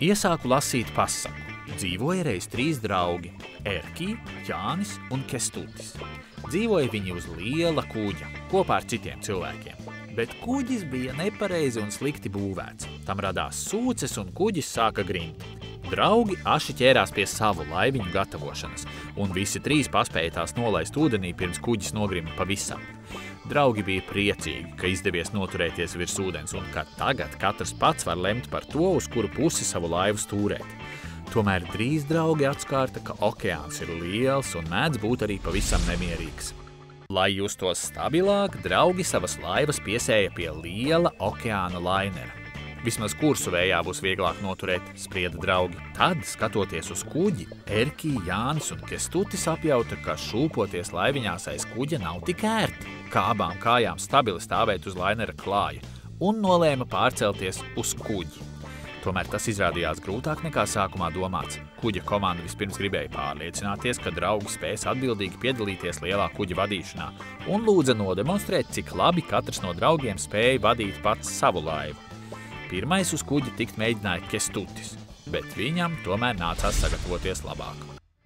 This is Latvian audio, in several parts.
Iesāku lasīt pasaku. Dzīvoja reiz 3 draugi – Erkī, Jānis un Kestutis. Dzīvoja viņi uz liela kuģa, kopā ar citiem cilvēkiem. Bet kuģis bija nepareizi un slikti būvēts. Tam radās sūces un kuģis sāka grimt. Draugi aši ķērās pie savu laiviņu gatavošanas, un visi 3 paspēja tās nolaist ūdenī, pirms kuģis nogrima pavisam. Draugi bija priecīgi, ka izdevies noturēties virs ūdens, un ka tagad katrs pats var lemt par to, uz kuru pusi savu laivu stūrēt. Tomēr drīz draugi atskārta, ka okeāns ir liels un mēdz būt arī pavisam nemierīgs. Lai justos stabilāk, draugi savas laivas piesēja pie liela okeāna lainera. Vismaz kursu vējā būs vieglāk noturēt, sprieda draugi. Tad, skatoties uz kuģi, Erkī, Jānis un Kestutis apjauta, ka šūpoties laiviņās aiz kuģa nav tik ērti, kā abām kājām stabili stāvēt uz lainera klāja, un nolēma pārcelties uz kuģi. Tomēr tas izrādījās grūtāk nekā sākumā domāts. Kuģa komanda vispirms gribēja pārliecināties, ka draugi spēs atbildīgi piedalīties lielā kuģa vadīšanā, un lūdza nodemonstrēt, cik labi katrs no draugiem spēja vadīt pats savu laivu. Pirmais uz kuģi tikt mēģināja Kestutis, bet viņam tomēr nācās sagatavoties labāk.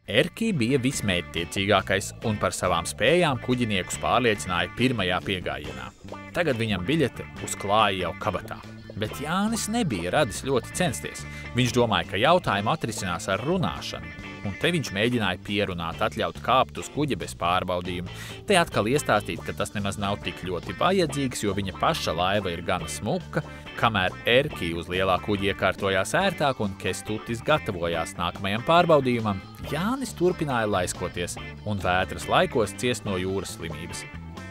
Erkī bija vismērķtiecīgākais un par savām spējām kuģiniekus pārliecināja pirmajā piegājienā. Tagad viņam biļete uz klāja jau kabatā. Bet Jānis nebija radis ļoti censties. Viņš domāja, ka jautājumu atrisinās ar runāšanu, un te viņš mēģināja pierunāt, atļaut kāpt uz kuģa bez pārbaudījuma. Te atkal iestāstīt, ka tas nemaz nav tik ļoti vajadzīgs, jo viņa paša laiva ir gana smuka, kamēr Erkī uz lielā kuģa iekārtojās ērtāk un Kestutis gatavojās nākamajam pārbaudījumam. Jānis turpināja laiskoties un vētras laikos ciest no jūras slimības.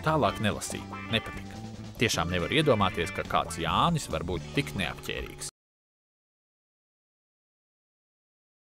Tālāk nelasīja, nepatika. Tiešām nevar iedomāties, ka kāds Jānis var būt tik neapķērīgs.